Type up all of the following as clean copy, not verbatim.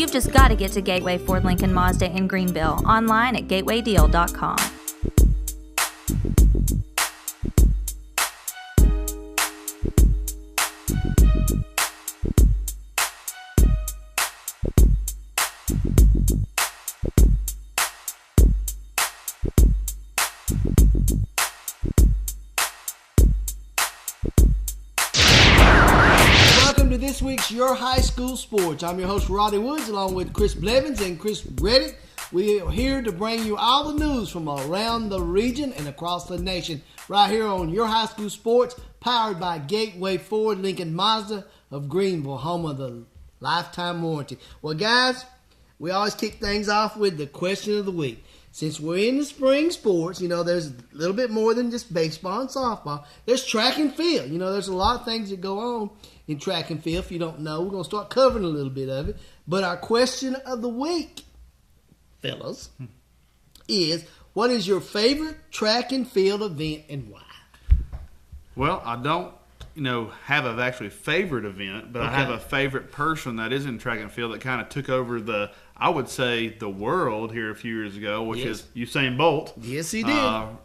You've just got to get to Gateway Ford Lincoln Mazda in Greenville, online at gatewaydeal.com. This week's Your High School Sports. I'm your host, Roddy Woods, along with Chris Blevins and Chris Reddick. We are here to bring you all the news from around the region and across the nation, right here on Your High School Sports, powered by Gateway Ford Lincoln Mazda of Greenville, home of the lifetime warranty. Well, guys, we always kick things off with the question of the week. Since we're in the spring sports, there's a little bit more than just baseball and softball. There's track and field. There's a lot of things that go on in track and field. If you don't know, we're going to start covering a little bit of it. But our question of the week, fellas, is what is your favorite track and field event and why? Well, I don't, have an actually favorite event, but okay. I have a favorite person that is in track and field that kind of took over the world here a few years ago, which is Usain Bolt. Yes, he did.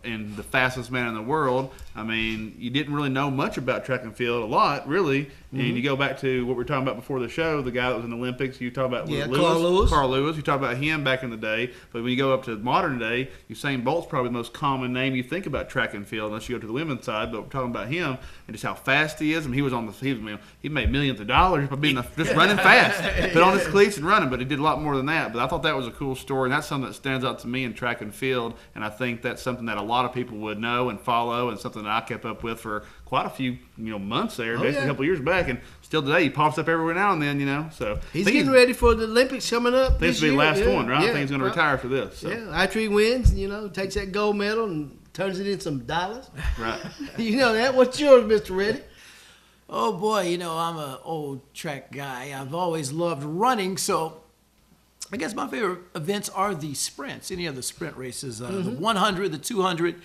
And the fastest man in the world. I mean, you didn't really know much about track and field, a lot, really. Mm-hmm. And you go back to what we were talking about before the show, the guy that was in the Olympics. You talk about Carl Lewis. You talk about him back in the day. But when you go up to modern day, Usain Bolt's probably the most common name you think about track and field, unless you go to the women's side. But we're talking about him and just how fast he is. I mean, he made millions of dollars by being just running fast. Put on his cleats and running, but he did a lot more than that. But I thought that was a cool story, and that's something that stands out to me in track and field, and I think that's something that a lot of people would know and follow, and something that I kept up with for quite a few months there, a couple of years back, and still today he pops up every now and then, so he's getting ready for the Olympics coming up. This will be the last one, right? I think he's going to retire for this. So. Yeah, after he wins, takes that gold medal and turns it into some dollars. Right. You know that. What's yours, Mr. Reddick? Oh boy, I'm an old track guy. I've always loved running, so I guess my favorite events are the sprints, any of the sprint races, the 100, the 200,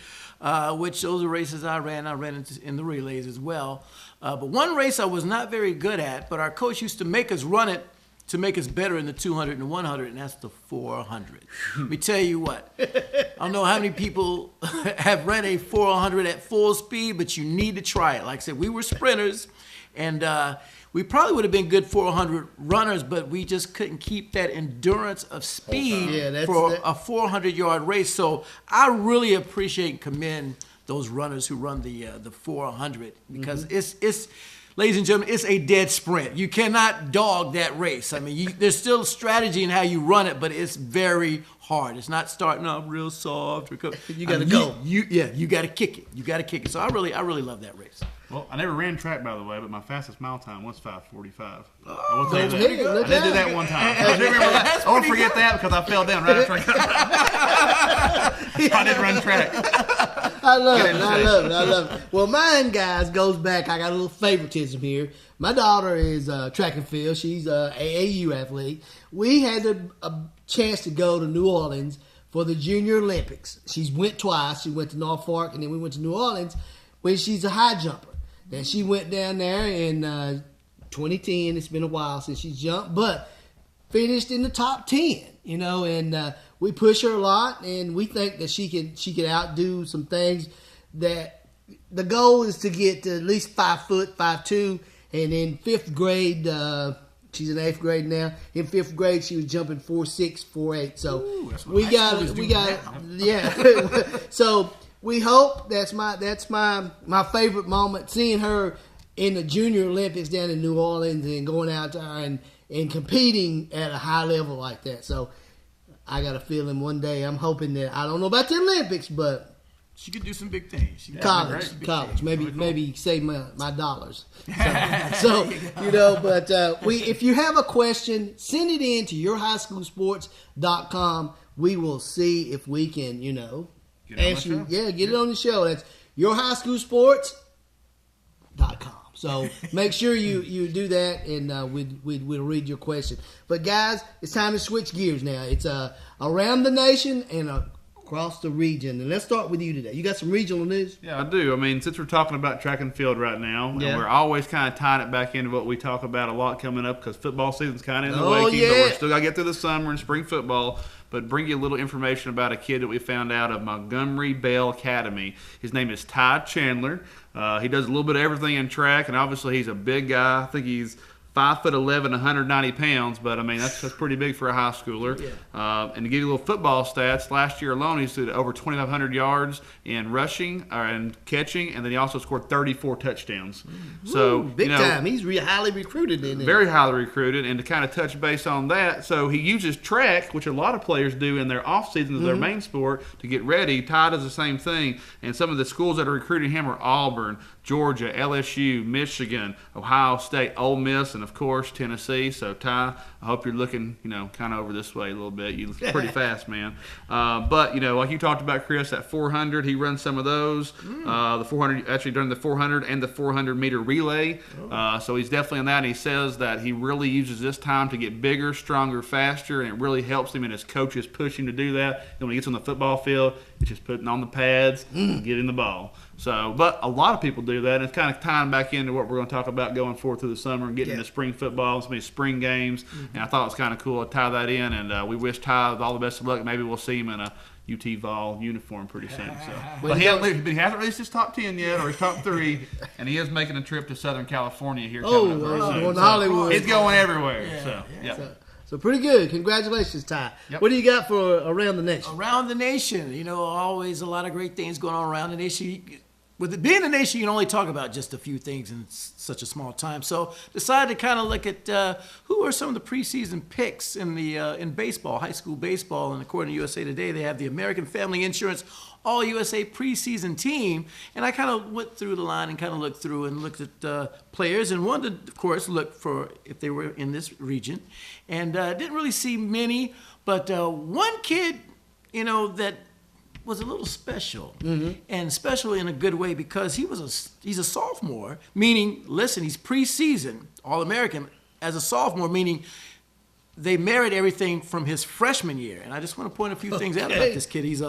which those are races I ran. I ran in the relays as well. But one race I was not very good at, but our coach used to make us run it to make us better in the 200 and 100, and that's the 400. Let me tell you what, I don't know how many people have ran a 400 at full speed, but you need to try it. Like I said, we were sprinters, and we probably would have been good 400 runners, but we just couldn't keep that endurance of speed for a 400-yard race. So I really appreciate and commend those runners who run the 400 because it's ladies and gentlemen, it's a dead sprint. You cannot dog that race. I mean, there's still strategy in how you run it, but it's very hard. It's not starting off real soft. You got to go. You got to kick it. You got to kick it. So I really love that race. Well, I never ran track, by the way, but my fastest mile time was 5:45. I will tell you that. I did do that one time. I won't forget that because I fell down right after I didn't run track. I love it. Well, mine, guys, goes back. I got a little favoritism here. My daughter is track and field. She's an AAU athlete. We had a chance to go to New Orleans for the Junior Olympics. She went twice. She went to Norfolk, and then we went to New Orleans when she's a high jumper. Then she went down there in 2010. It's been a while since she jumped, but finished in the top 10, and we push her a lot, and we think that she could outdo some things. That the goal is to get to at least 5 foot, 5'2", and in 5th grade, she's in 8th grade now. In 5th grade, she was jumping 4'6", 4'8". So we got So we hope that's my favorite moment, seeing her in the Junior Olympics down in New Orleans and going out there and competing at a high level like that. So I got a feeling one day, I'm hoping that, I don't know about the Olympics, but she could do some big things. College, maybe save my dollars. So but if you have a question, send it in to yourhighschoolsports.com. We will see if we can, get it on the show. That's yourhighschoolsports.com. So make sure you do that, and we'll read your question. But guys, it's time to switch gears now. It's around the nation and across the region. And let's start with you today. You got some regional news? Yeah, I do. I mean, since we're talking about track and field right now, and we're always kind of tying it back into what we talk about a lot coming up because football season's kind of in the waking, but we're still got to get through the summer and spring football. But bring you a little information about a kid that we found out of Montgomery Bell Academy. His name is Ty Chandler. He does a little bit of everything in track, and obviously he's a big guy. I think he's 5'11", 190 pounds, but I mean that's pretty big for a high schooler. Yeah. And to give you a little football stats, last year alone he's did over 2,500 yards in rushing and catching, and then he also scored 34 touchdowns. So big time. He's highly recruited in there. Very highly recruited, and to kind of touch base on that, so he uses track, which a lot of players do in their off season of their main sport to get ready. Ty does the same thing, and some of the schools that are recruiting him are Auburn, Georgia, LSU, Michigan, Ohio State, Ole Miss, and of course Tennessee. So Ty, I hope you're looking, kind of over this way a little bit. You're pretty fast, man. But like you talked about, Chris, that 400, he runs some of those. The 400, actually during the 400 and the 400 meter relay. So he's definitely in that. And he says that he really uses this time to get bigger, stronger, faster, and it really helps him. And his coaches push him to do that. And when he gets on the football field, it's just putting on the pads and getting the ball. So, but a lot of people do that, and it's kind of tying back into what we're going to talk about going forward through the summer and getting into spring football, some of these spring games, and I thought it was kind of cool to tie that in, and we wish Ty all the best of luck. Maybe we'll see him in a UT Vol uniform pretty soon. So, but he hasn't released his top 10 yet, or his top 3, and he is making a trip to Southern California here coming up very soon. Going to Hollywood. He's going everywhere. So pretty good. Congratulations, Ty. Yep. What do you got for Around the Nation? Around the Nation. Always a lot of great things going on around the nation. With it being a nation, you can only talk about just a few things in such a small time. So decided to kind of look at who are some of the preseason picks in baseball, high school baseball. And according to USA Today, they have the American Family Insurance All-USA preseason team. And I kind of went through the line and kind of looked through and looked at players and wanted to, of course, look for if they were in this region. And didn't really see many, but one kid, that was a little special, and special in a good way because he's a sophomore, meaning, listen, he's preseason All-American as a sophomore, meaning they merit everything from his freshman year. And I just want to point a few things out about this kid. He's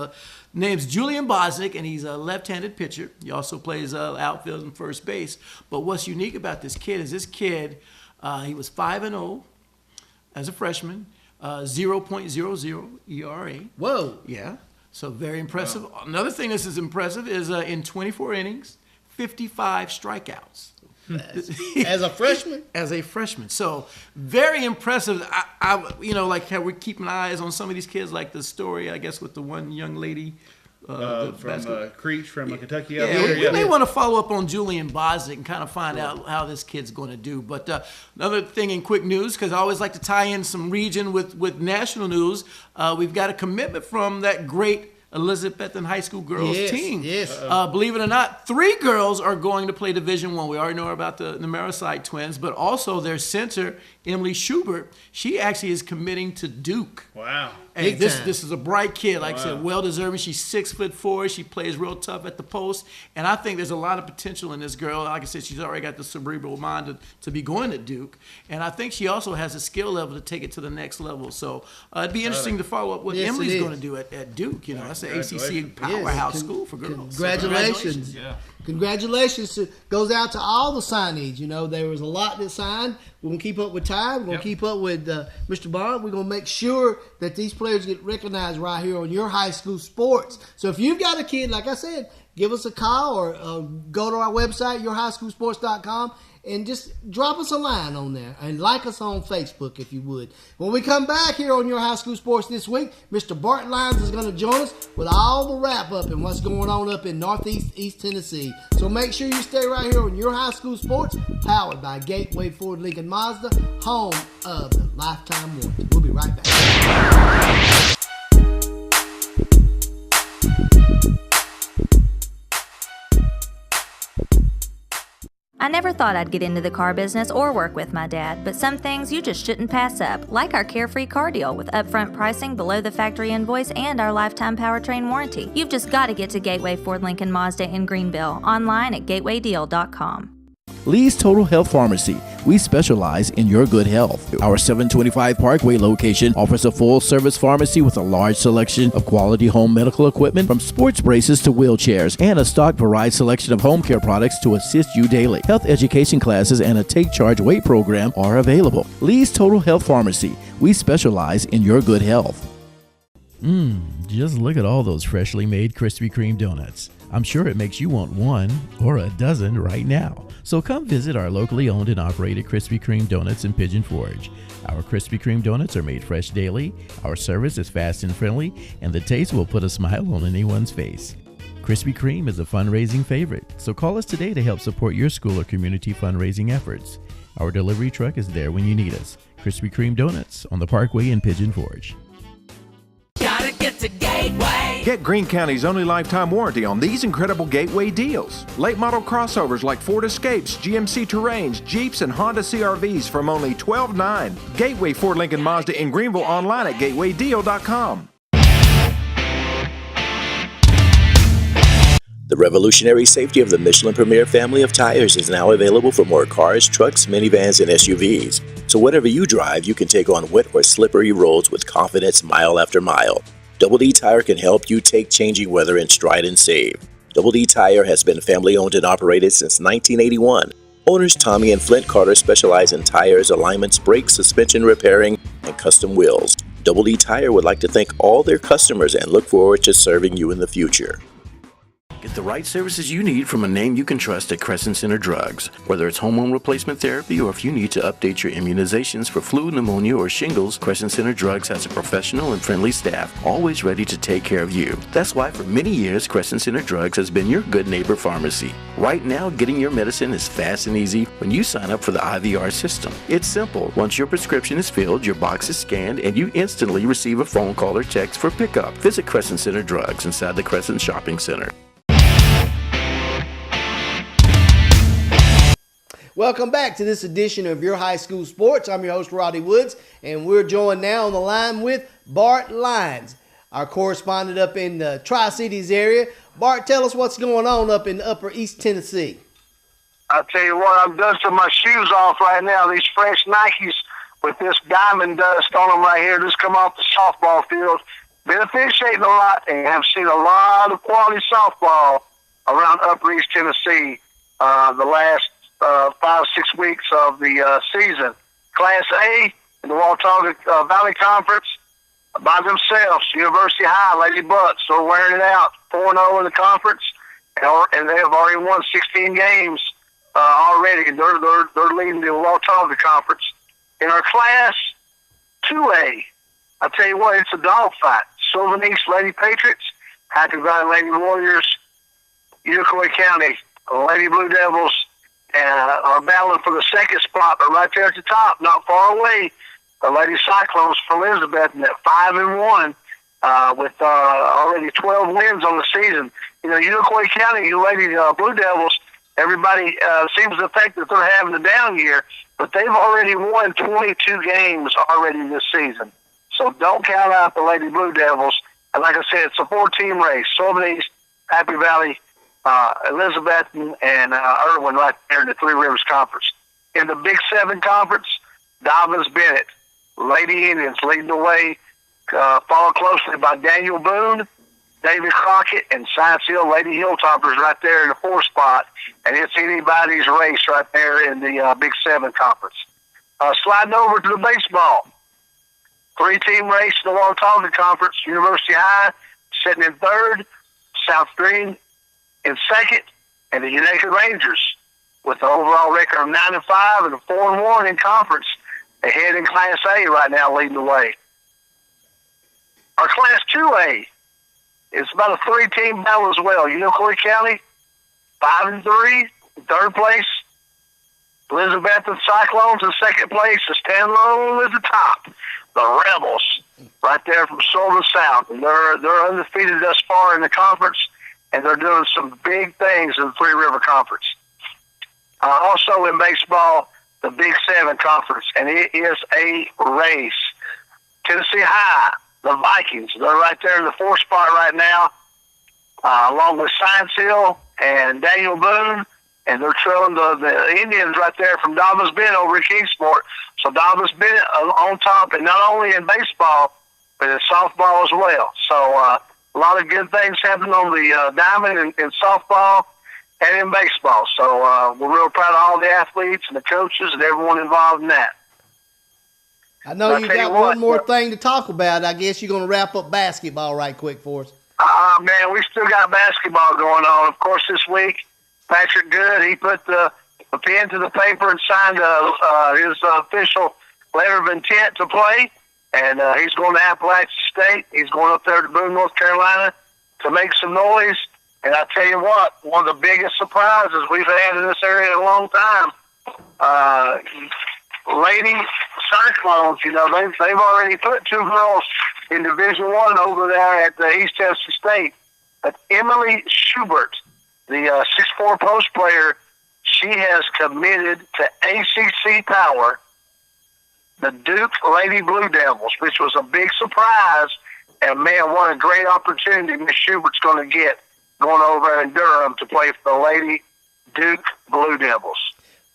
name's Julian Bosnick, and he's a left-handed pitcher. He also plays outfield and first base. But what's unique about this kid is he was 5-0 as a freshman, 0.00 ERA. Whoa. Yeah. So very impressive. Wow. Another thing that's impressive is in 24 innings, 55 strikeouts. As a freshman? As a freshman. So very impressive. I like how we're keeping eyes on some of these kids, like the story, I guess, with the one young lady. From Creech from Kentucky. We may want to follow up on Julian Bosnick and kind of find out how this kid's going to do. But another thing in quick news, because I always like to tie in some region with national news, we've got a commitment from that great Elizabethton High School girls team. Yes. Believe it or not, 3 girls are going to play Division I. We already know about the Marasite twins, but also their center, Emily Schubert, she actually is committing to Duke. Wow. Hey, this is a bright kid, like I said, well-deserving. She's 6'4". She plays real tough at the post, and I think there's a lot of potential in this girl. Like I said, she's already got the cerebral mind to be going to Duke, and I think she also has a skill level to take it to the next level. So it'd be interesting to follow up what Emily's going to do at Duke. That's an ACC powerhouse school for girls. Congratulations. Congratulations goes out to all the signees. There was a lot that signed. We're going to keep up with Ty. We're going to keep up with Mr. Bond. We're going to make sure that these players get recognized right here on your high school sports. So if you've got a kid, like I said, give us a call or go to our website, yourhighschoolsports.com, and just drop us a line on there and like us on Facebook if you would. When we come back here on Your High School Sports this week, Mr. Bart Lyons is going to join us with all the wrap-up and what's going on up in Northeast East Tennessee. So make sure you stay right here on Your High School Sports, powered by Gateway Ford Lincoln Mazda, home of the Lifetime Warranty. We'll be right back. I never thought I'd get into the car business or work with my dad, but some things you just shouldn't pass up, like our Carefree car deal with upfront pricing below the factory invoice and our lifetime powertrain warranty. You've just got to get to Gateway Ford Lincoln Mazda in Greenville, online at gatewaydeal.com. Lee's Total Health Pharmacy. We specialize in your good health. Our 725 Parkway location offers a full-service pharmacy with a large selection of quality home medical equipment from sports braces to wheelchairs and a stock varied selection of home care products to assist you daily. Health education classes and a Take Charge Weight program are available. Lee's Total Health Pharmacy. We specialize in your good health. Just look at all those freshly made Krispy Kreme donuts. I'm sure it makes you want one or a dozen right now. So come visit our locally owned and operated Krispy Kreme donuts in Pigeon Forge. Our Krispy Kreme donuts are made fresh daily, our service is fast and friendly, and the taste will put a smile on anyone's face. Krispy Kreme is a fundraising favorite, so call us today to help support your school or community fundraising efforts. Our delivery truck is there when you need us. Krispy Kreme Donuts on the Parkway in Pigeon Forge. Gotta get to Gateway. Get Greene County's only lifetime warranty on these incredible Gateway deals. Late model crossovers like Ford Escapes, GMC Terrains, Jeeps, and Honda CRVs from only $12,900. Gateway Ford Lincoln Mazda in Greenville, online at gatewaydeal.com. The revolutionary safety of the Michelin Premier family of tires is now available for more cars, trucks, minivans, and SUVs. So whatever you drive, you can take on wet or slippery roads with confidence mile after mile. Double D Tire can help you take changing weather in stride and save. Double D Tire has been family owned and operated since 1981. Owners Tommy and Flint Carter specialize in tires, alignments, brakes, suspension repairing, and custom wheels. Double D Tire would like to thank all their customers and look forward to serving you in the future. Get the right services you need from a name you can trust at Crescent Center Drugs. Whether it's hormone replacement therapy or if you need to update your immunizations for flu, pneumonia, or shingles, Crescent Center Drugs has a professional and friendly staff, always ready to take care of you. That's why for many years, Crescent Center Drugs has been your good neighbor pharmacy. Right now, getting your medicine is fast and easy when you sign up for the IVR system. It's simple. Once your prescription is filled, your box is scanned, and you instantly receive a phone call or text for pickup. Visit Crescent Center Drugs inside the Crescent Shopping Center. Welcome back to this edition of Your High School Sports. I'm your host, Roddy Woods, and we're joined now on the line with Bart Lyons, our correspondent up in the Tri-Cities area. Bart, tell us what's going on up in Upper East Tennessee. I'll tell you what, I'm dusting my shoes off right now. These fresh Nikes with this diamond dust on them right here just come off the softball field. Been officiating a lot and have seen a lot of quality softball around Upper East Tennessee the last 5-6 weeks of the season. Class A in the Watauga Valley Conference by themselves. University High, Lady Bucks, they're wearing it out. 4-0 in the conference, and they have already won 16 games already. They're leading the Watauga Conference. In our Class 2A, I tell you what, it's a dogfight. Sylvan East Lady Patriots, Happy Valley Lady Warriors, Unicoi County Lady Blue Devils, are battling for the second spot, but right there at the top, not far away, the Lady Cyclones from Elizabeth at 5-1, with already 12 wins on the season. You know, Unicoi County, you Lady Blue Devils, everybody seems to think that they're having a down year, but they've already won 22 games already this season. So don't count out the Lady Blue Devils. And like I said, it's a 4-team race. Sylvan East, Happy Valley, Elizabeth, and Irwin right there in the Three Rivers Conference. In the Big 7 Conference, Dobbins Bennett, Lady Indians leading the way, followed closely by Daniel Boone, David Crockett, and Science Hill Lady Hilltoppers right there in the 4th spot. And it's anybody's race right there in the Big 7 Conference. Sliding over to the baseball. 3-team race in the Watauga Conference. University High sitting in 3rd, South Green in 2nd, and the United Rangers with an overall record of 9-5 and a 4-1 in conference, ahead in Class A right now, leading the way. Our Class 2A is about a 3-team battle as well. Unicoi County 5-3, in 3rd place. Elizabeth and Cyclones in 2nd place. The standalone at the top. The Rebels, right there from Sullivan South. And they're undefeated thus far in the conference, and they're doing some big things in the Three River Conference. Also in baseball, the Big 7 Conference, and it is a race. Tennessee High, the Vikings, they're right there in the 4th spot right now, along with Science Hill and Daniel Boone and they're trailing the Indians right there from Dobbins Bend over at Kingsport. So Dobbins Bend on top, and not only in baseball, but in softball as well. So a lot of good things happening on the diamond in softball and in baseball. So we're real proud of all the athletes and the coaches and everyone involved in that. I know you got one more thing to talk about. I guess you're going to wrap up basketball right quick for us. Man, we still got basketball going on. Of course, this week, Patrick Good, he put the pen to the paper and signed his official letter of intent to play. And he's going to Appalachian State. He's going up there to Boone, North Carolina to make some noise. And I tell you what, one of the biggest surprises we've had in this area in a long time, Lady Cyclones, you know, they've already put 2 girls in Division I over there at East Tennessee State. But Emily Schubert, the 6'4" post player, she has committed to ACC Power, the Duke Lady Blue Devils, which was a big surprise. And, man, what a great opportunity Miss Schubert's going to get going over in Durham to play for the Lady Duke Blue Devils.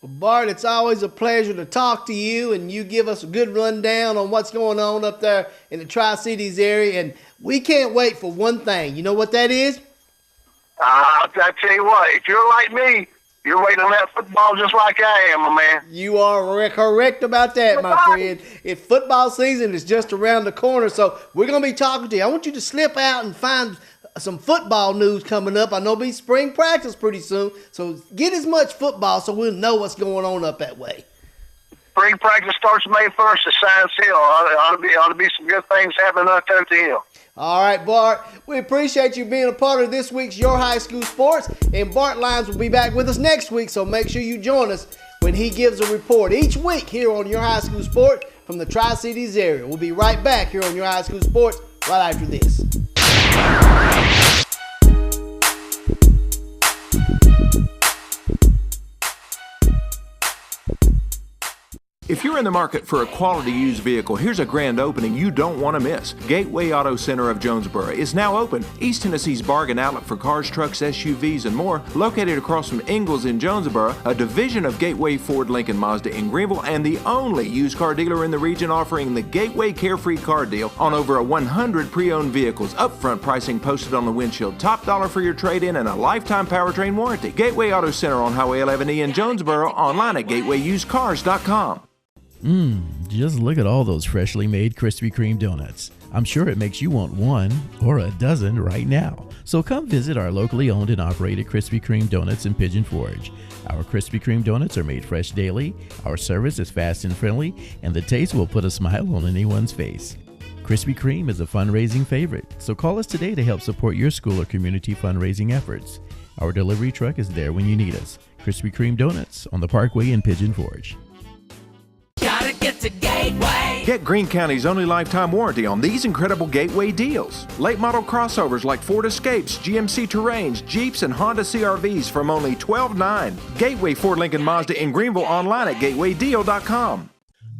Well, Bart, it's always a pleasure to talk to you, and you give us a good rundown on what's going on up there in the Tri-Cities area, and we can't wait for one thing. You know what that is? I tell you what, if you're like me, you're waiting on that football just like I am, my man. You are correct about that, my friend. If football season is just around the corner, so we're going to be talking to you. I want you to slip out and find some football news coming up. I know it'll be spring practice pretty soon, so get as much football so we'll know what's going on up that way. Spring practice starts May 1st at Science Hill. Ought to be some good things happening up there at the Hill. All right, Bart. We appreciate you being a part of this week's Your High School Sports, and Bart Lyons will be back with us next week, so make sure you join us when he gives a report each week here on Your High School Sports from the Tri-Cities area. We'll be right back here on Your High School Sports right after this. If you're in the market for a quality used vehicle, here's a grand opening you don't want to miss. Gateway Auto Center of Jonesboro is now open. East Tennessee's bargain outlet for cars, trucks, SUVs, and more, located across from Ingalls in Jonesboro, a division of Gateway Ford Lincoln Mazda in Greenville, and the only used car dealer in the region offering the Gateway Carefree Car Deal on over 100 pre-owned vehicles. Upfront pricing posted on the windshield, top dollar for your trade-in, and a lifetime powertrain warranty. Gateway Auto Center on Highway 11E in Jonesboro, online at gatewayusedcars.com. Just look at all those freshly made Krispy Kreme donuts. I'm sure it makes you want one or a dozen right now. So come visit our locally owned and operated Krispy Kreme donuts in Pigeon Forge. Our Krispy Kreme donuts are made fresh daily, our service is fast and friendly, and the taste will put a smile on anyone's face. Krispy Kreme is a fundraising favorite, so call us today to help support your school or community fundraising efforts. Our delivery truck is there when you need us. Krispy Kreme Donuts on the Parkway in Pigeon Forge. Gotta get to Gateway. Get Greene County's only lifetime warranty on these incredible Gateway deals. Late model crossovers like Ford Escapes, GMC Terrains, Jeeps, and Honda CRVs from only $12,900. Gateway Ford Lincoln Mazda in Greenville, online at gatewaydeal.com.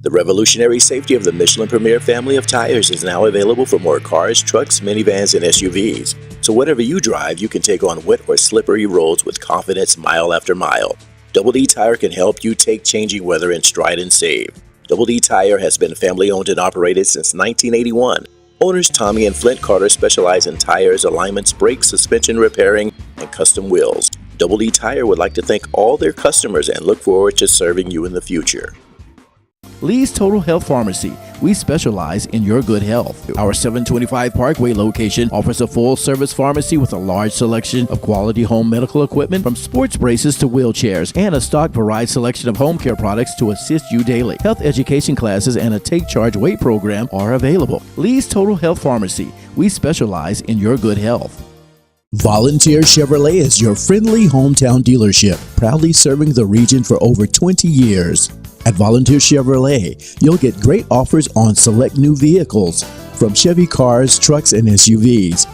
The revolutionary safety of the Michelin Premier family of tires is now available for more cars, trucks, minivans, and SUVs. So whatever you drive, you can take on wet or slippery roads with confidence mile after mile. Double D Tire can help you take changing weather in stride and save. Double D Tire has been family owned and operated since 1981. Owners Tommy and Flint Carter specialize in tires, alignments, brakes, suspension repairing, and custom wheels. Double D Tire would like to thank all their customers and look forward to serving you in the future. Lee's Total Health Pharmacy. We specialize in your good health. Our 725 Parkway location offers a full-service pharmacy with a large selection of quality home medical equipment from sports braces to wheelchairs and a stock varied selection of home care products to assist you daily. Health education classes and a Take Charge Weight program are available. Lee's Total Health Pharmacy. We specialize in your good health. Volunteer Chevrolet is your friendly hometown dealership, proudly serving the region for over 20 years. At Volunteer Chevrolet, you'll get great offers on select new vehicles, from Chevy cars, trucks, and SUVs.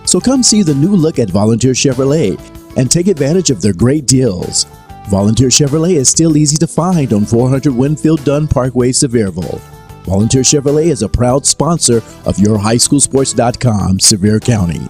So come see the new look at Volunteer Chevrolet and take advantage of their great deals. Volunteer Chevrolet is still easy to find on 400 Winfield Dunn Parkway, Sevierville. Volunteer Chevrolet is a proud sponsor of YourHighSchoolSports.com, Sevier County.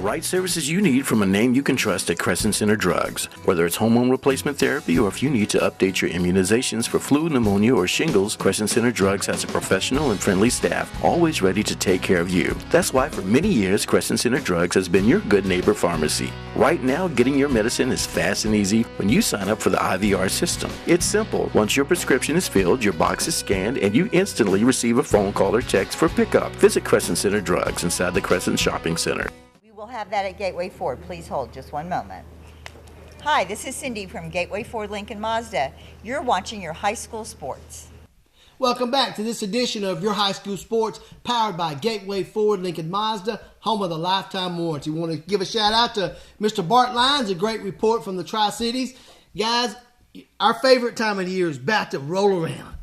right services you need from a name you can trust at Crescent Center Drugs. Whether it's hormone replacement therapy or if you need to update your immunizations for flu, pneumonia, or shingles, Crescent Center Drugs has a professional and friendly staff always ready to take care of you. That's why for many years, Crescent Center Drugs has been your good neighbor pharmacy. Right now, getting your medicine is fast and easy when you sign up for the IVR system. It's simple. Once your prescription is filled, your box is scanned, and you instantly receive a phone call or text for pickup. Visit Crescent Center Drugs inside the Crescent Shopping Center. We will have that at Gateway Ford. Please hold just one moment. Hi, this is Cindy from Gateway Ford Lincoln Mazda. You're watching your high school sports. Welcome back to this edition of Your High School Sports, powered by Gateway Ford Lincoln Mazda, home of the lifetime warranty. We want to give a shout out to Mr. Bart Lyons, a great report from the Tri-Cities. Guys, our favorite time of the year is about to roll around.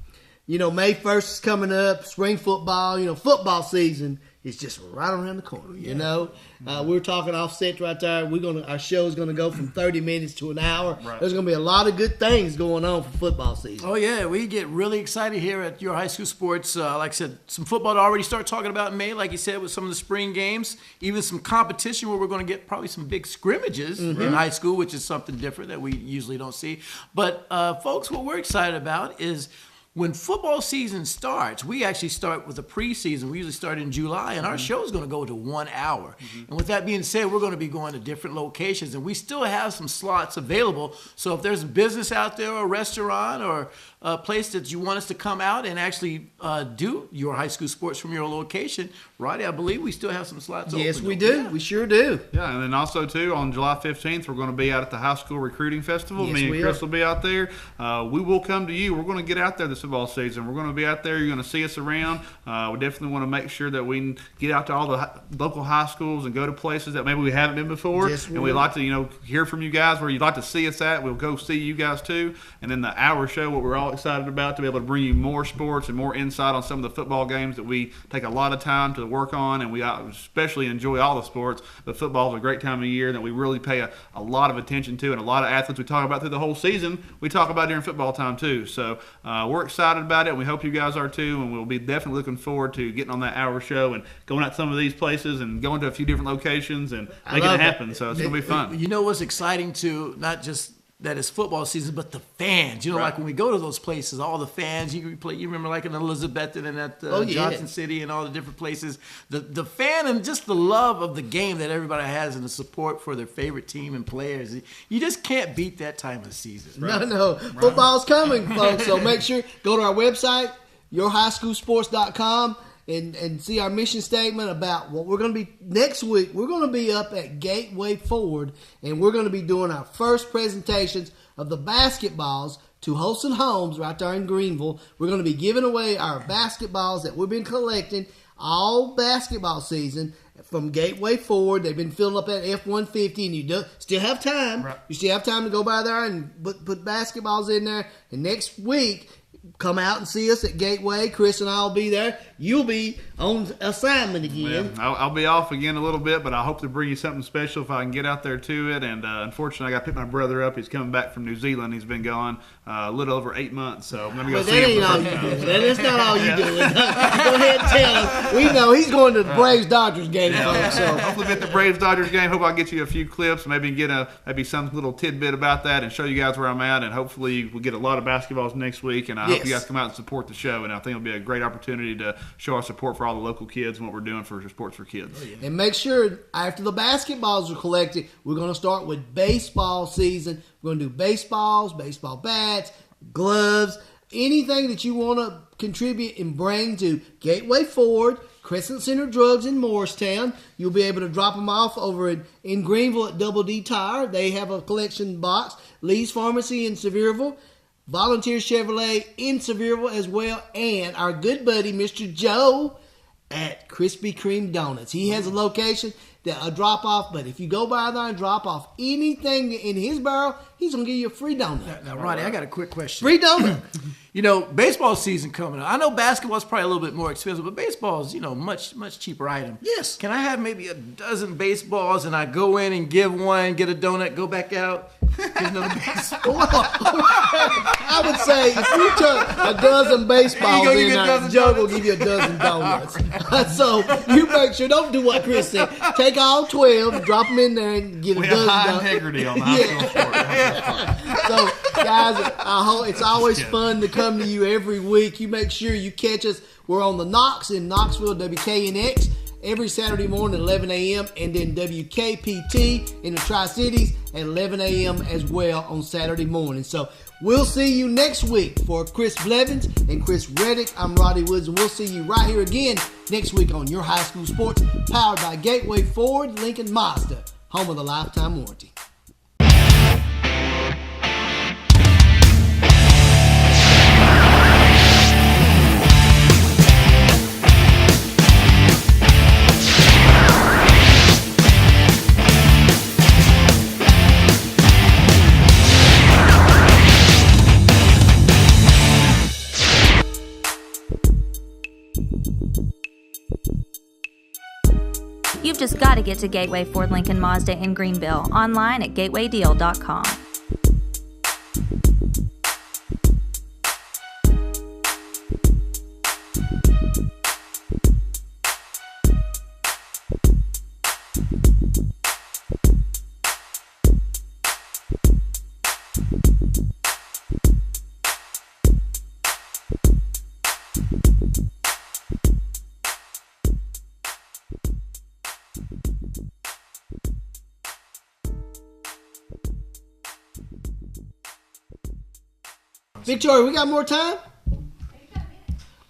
You know, May 1st is coming up, spring football, football season is just right around the corner, you know. We're talking offset right there. Our show is going to go from 30 minutes to an hour. Right. There's going to be a lot of good things going on for football season. Oh, yeah. We get really excited here at Your High School Sports. Like I said, some football to already start talking about in May, like you said, with some of the spring games. Even some competition where we're going to get probably some big scrimmages in high school, which is something different that we usually don't see. But, folks, what we're excited about is when football season starts, we actually start with the preseason. We usually start in July, and our show is going to go to 1 hour. And with that being said, we're going to be going to different locations, and we still have some slots available. So if there's a business out there, or a restaurant, or a place that you want us to come out and actually do your high school sports from your location, Roddy, I believe we still have some slots open. Yes, we do. Yeah. We sure do. Yeah, and then also, too, on July 15th, we're going to be out at the High School Recruiting Festival. Yes, Me and Chris will be out there. We will come to you. We're going to get out there this football season. We're going to be out there. You're going to see us around. We definitely want to make sure that we can get out to all the local high schools and go to places that maybe we haven't been before. Yes, and we'd like to, hear from you guys where you'd like to see us at. We'll go see you guys, too. And then the hour show, what we're all excited about, to be able to bring you more sports and more insight on some of the football games that we take a lot of time to work on, and we especially enjoy all the sports. But football is a great time of year that we really pay a lot of attention to, and a lot of athletes we talk about through the whole season, we talk about during football time too. So we're excited about it, and we hope you guys are too, and we'll be definitely looking forward to getting on that hour show and going out to some of these places and going to a few different locations and making it happen. So it's going to be fun. You know what's exciting too, not just that it's football season, but the fans. Like when we go to those places, all the fans, you remember like in Elizabethton and at Johnson City and all the different places, the fan and just the love of the game that everybody has and the support for their favorite team and players. You just can't beat that time of the season. Right? No. Football's coming, folks. So make sure, go to our website, yourhighschoolsports.com. And see our mission statement about what we're going to be next week. We're going to be up at Gateway Ford, and we're going to be doing our first presentations of the basketballs to Holston Homes right there in Greenville. We're going to be giving away our basketballs that we've been collecting all basketball season from Gateway Ford. They've been filling up that F-150, and you still have time. Right. You still have time to go by there and put basketballs in there. And next week, come out and see us at Gateway. Chris and I will be there. You'll be on assignment again. Yeah, I'll be off again a little bit, but I hope to bring you something special if I can get out there to it. And unfortunately, I got to pick my brother up. He's coming back from New Zealand. He's been gone a little over 8 months, so I'm going to go see him. That's not all you doing. Go ahead and tell him. We know he's going to the Braves-Dodgers game. Yeah, so hopefully get the Braves-Dodgers game. Hope I'll get you a few clips, maybe get maybe some little tidbit about that and show you guys where I'm at. And hopefully we'll get a lot of basketballs next week. And I hope you guys come out and support the show. And I think it'll be a great opportunity to show our support for all the local kids and what we're doing for sports for kids. And make sure after the basketballs are collected, we're going to start with baseball season. We're going to do baseballs, baseball bats, gloves, anything that you want to contribute and bring to Gateway Ford, Crescent Center Drugs in Morristown. You'll be able to drop them off over in Greenville at Double D Tire. They have a collection box. Lee's Pharmacy in Sevierville. Volunteer Chevrolet in Sevierville as well. And our good buddy, Mr. Joe, at Krispy Kreme Donuts. He has a location, a drop-off, but if you go by there and drop off anything in his barrel, he's going to give you a free donut. Now, Ronnie, I got a quick question. Free donut. Baseball season coming up. I know basketball's probably a little bit more expensive, but baseball's, much cheaper item. Yes. Can I have maybe a dozen baseballs and I go in and give one, get a donut, go back out? Get another baseball. I would say if you took a dozen baseballs in there, Joe will give you a dozen donuts. So you make sure, don't do what Chris said. Take all 12, drop them in there, and get a dozen donuts. We have high integrity on the high school sport. So, guys, it's always fun to come to you every week. You make sure you catch us. We're on the Knox in Knoxville, WKNX, every Saturday morning at 11 a.m. and then WKPT in the Tri-Cities at 11 a.m. as well on Saturday morning. So we'll see you next week. For Chris Blevins and Chris Reddick, I'm Roddy Woods, and we'll see you right here again next week on Your High School Sports, powered by Gateway Ford Lincoln Mazda, home of the lifetime warranty. You've just got to get to Gateway Ford Lincoln Mazda in Greenville, online at gatewaydeal.com. Victoria, we got more time?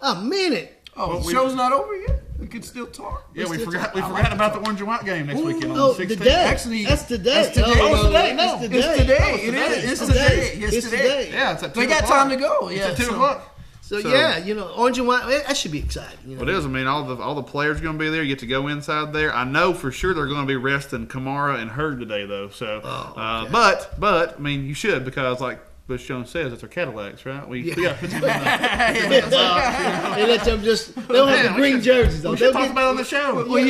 A minute. Oh, the show's not over yet? We can still talk. Yeah, we forgot about the orange and white game next weekend on the 16th. Today. Actually, that's today. That's today. Oh, today. No, It's today. It's today. It's today. Yeah, it's at 2 They got time to go. Yeah, it's at 2 o'clock. So yeah, orange and white, that should be exciting. Well, it is. I mean, all the players are going to be there. You get to go inside there. I know for sure they're going to be resting Kamara and Hurd today, though. So, okay. But I mean, you should, because like Bush Jones says, it's our Cadillacs, right? We got to put them in they let them they'll have the green jerseys on. We should talk about it on the show. Well,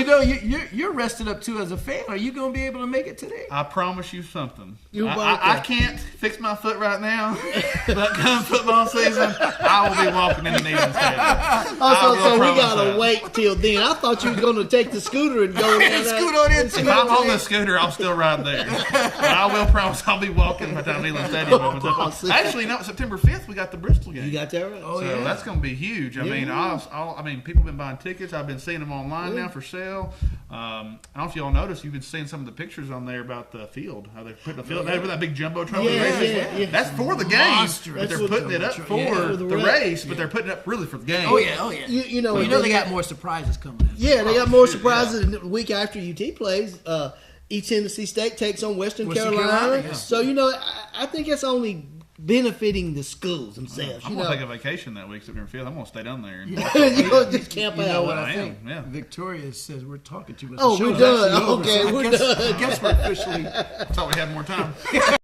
you're rested up too as a fan. Are you going to be able to make it today? I promise you something. I can't fix my foot right now, but come football season, I will be walking into Neyland Stadium. So we gotta wait till then. I thought you were going to take the scooter and go and scoot on in. If I'm on the scooter, I'll still ride there. But I will promise I'll be walking by the time Neyland Stadium opens up. Actually, no, September 5th, we got the Bristol game. You got that right? Oh, so that's going to be huge. I mean, people have been buying tickets. I've been seeing them online now for sale. I don't know if y'all noticed, you've been seeing some of the pictures on there about the field, how they're putting the field. They have that big jumbotron with the races. That's for the game, but they're putting it up for the race, but they're putting it up really for the game. Oh, yeah. You know they got more surprises coming in. Yeah, they got more surprises. And the week after UT plays, East Tennessee State takes on Western Carolina. Yeah. So, I think it's only benefiting the schools themselves. I'm going to take a vacation that week, September 5th. I'm going to stay down there. You're going to just camp out. You know what I think? Yeah. Victoria says we're talking too much. Oh, we're done. Okay, we're done. I guess we're officially. I thought we had more time.